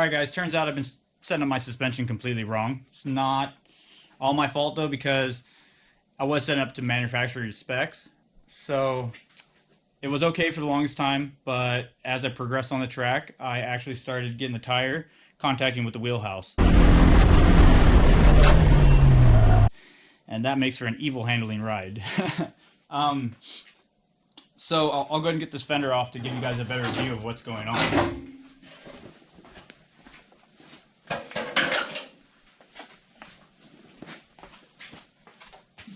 Alright guys, turns out I've been setting up my suspension completely wrong. It's not all my fault though, because I was setting up to manufacturer's specs. So it was okay for the longest time, but as I progressed on the track, I actually started getting the tire contacting with the wheelhouse. And that makes for an evil handling ride. So I'll go ahead and get this fender off to give you guys a better view of what's going on.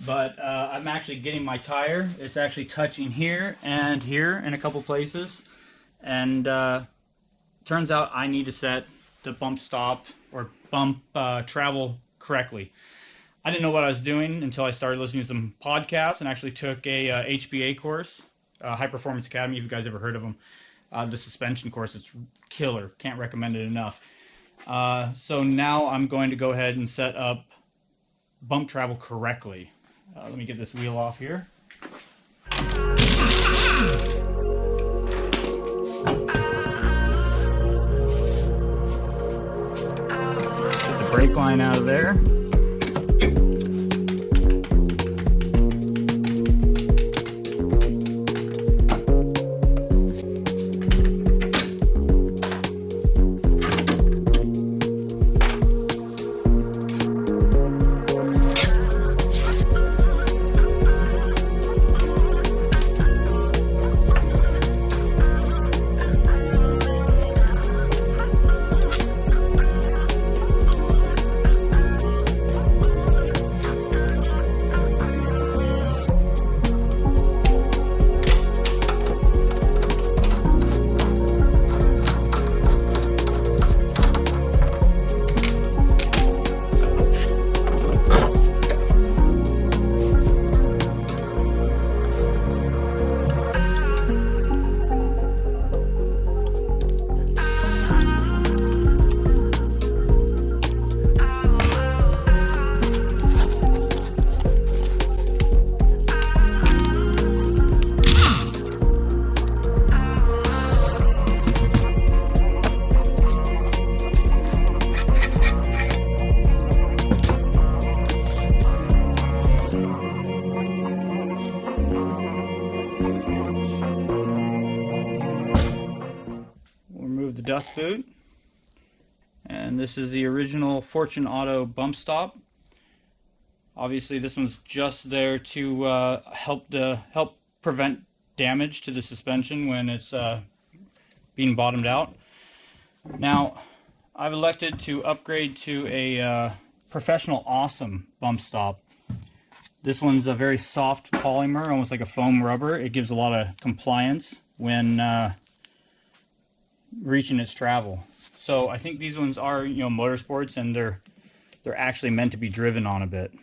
But I'm actually getting my tire. It's actually touching here and here in a couple places. And turns out I need to set the bump stop or bump travel correctly. I didn't know what I was doing until I started listening to some podcasts and actually took a HPA course, High Performance Academy, if you guys ever heard of them. The suspension course, it's killer. Can't recommend it enough. So now I'm going to go ahead and set up bump travel correctly. Let me get this wheel off here. Get the brake line out of there. Dust boot, and this is the original Fortune Auto bump stop. Obviously this one's just there to help prevent damage to the suspension when it's being bottomed out. Now I've elected to upgrade to a Professional Awesome bump stop. This one's a very soft polymer, almost like a foam rubber. It gives a lot of compliance when reaching its travel. So I think these ones are, motorsports, and they're actually meant to be driven on a bit.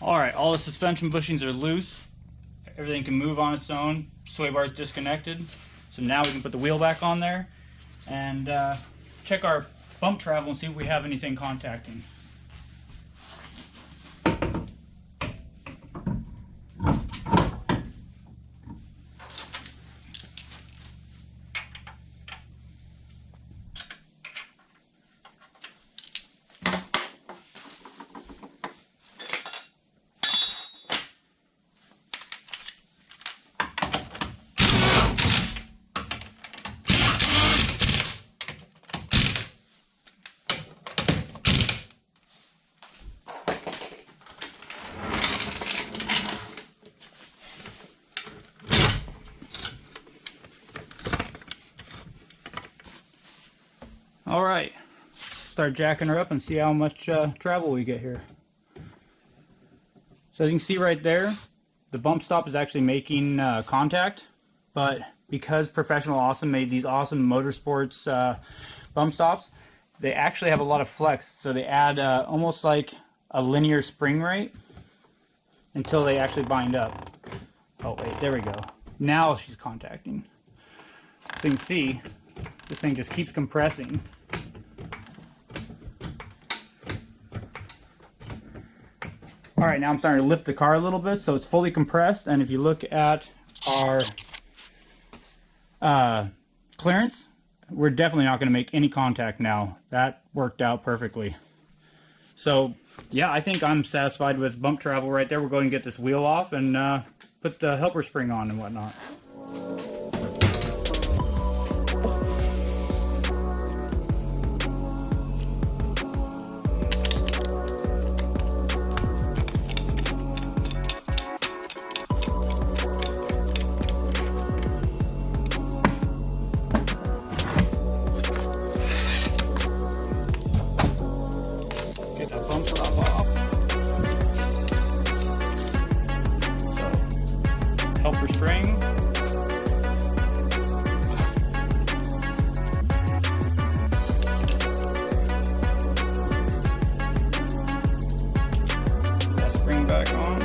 Alright, all the suspension bushings are loose. Everything can move on its own. Sway bar is disconnected. So now we can put the wheel back on there and check our bump travel and see if we have anything contacting. right, start jacking her up and see how much travel we get here. So as you can see right there, the bump stop is actually making contact, but because Professional Awesome made these awesome motorsports bump stops, they actually have a lot of flex, so they add almost like a linear spring rate until they actually bind up. Oh wait, there we go. Now she's contacting. So you can see, this thing just keeps compressing. Alright, now I'm starting to lift the car a little bit, so it's fully compressed, and if you look at our clearance, we're definitely not going to make any contact now. That worked out perfectly. So, yeah, I think I'm satisfied with bump travel right there. We're going to get this wheel off and put the helper spring on and whatnot. Get that bump stop off. So, helper spring. That spring back on.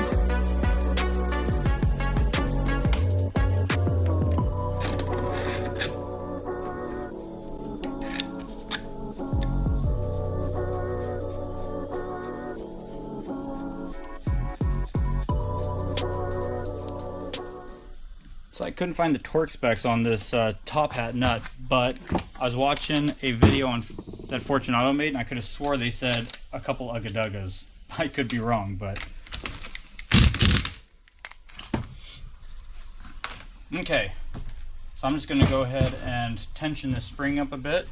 So I couldn't find the torque specs on this top hat nut, but I was watching a video on that Fortune Auto made, and I could have swore they said a couple ugga-duggas. I could be wrong, but... Okay, so I'm just going to go ahead and tension the spring up a bit.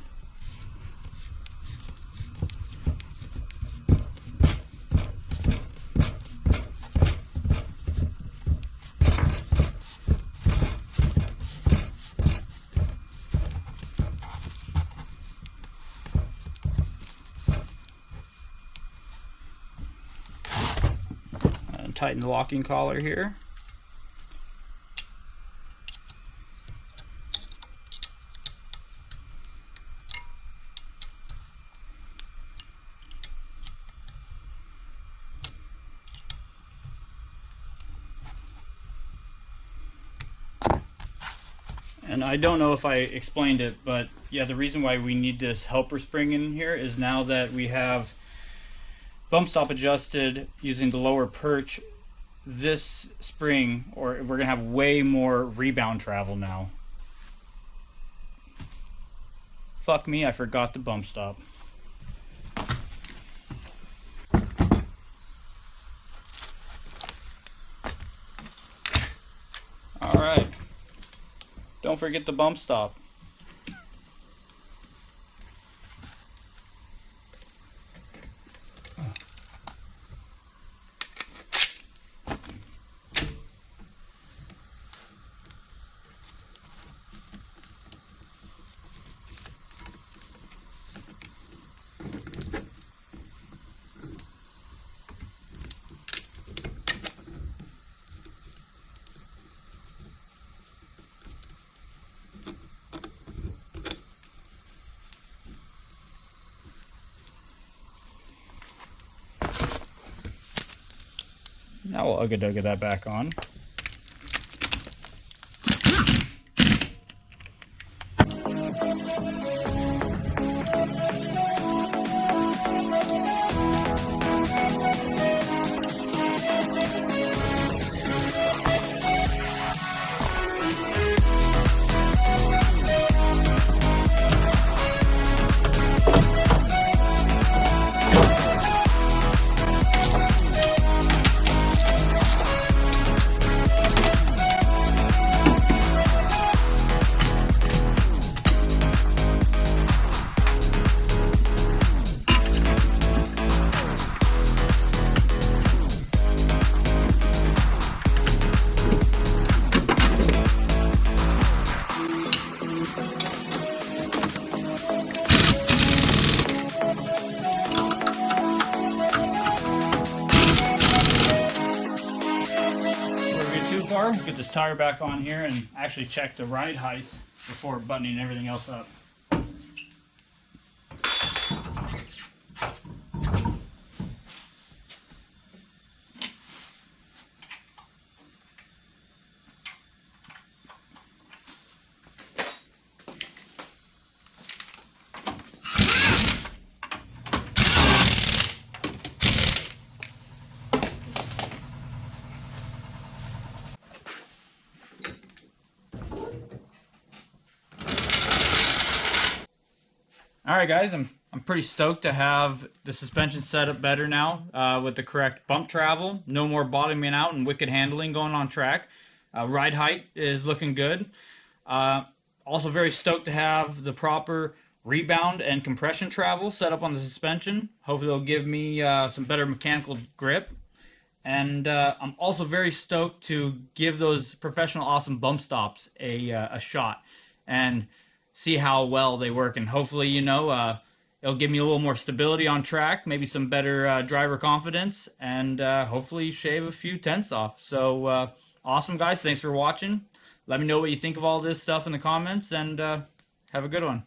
Tighten the locking collar here. And I don't know if I explained it, but yeah, the reason why we need this helper spring in here is now that we have bump stop adjusted using the lower perch, this spring, or we're gonna have way more rebound travel now. Fuck me, I forgot the bump stop. Alright, don't forget the bump stop. Now we'll ugga-dugga that back on. car, get this tire back on here, and actually check the ride height before buttoning everything else up. Alright guys, I'm pretty stoked to have the suspension set up better now with the correct bump travel. No more bottoming out and wicked handling going on track. Ride height is looking good. Also very stoked to have the proper rebound and compression travel set up on the suspension. Hopefully it'll give me some better mechanical grip. And I'm also very stoked to give those professional awesome bump stops a shot and see how well they work, and hopefully, you know, it'll give me a little more stability on track, maybe some better driver confidence, and hopefully shave a few tenths off. So awesome guys, thanks for watching. Let me know what you think of all this stuff in the comments, and have a good one.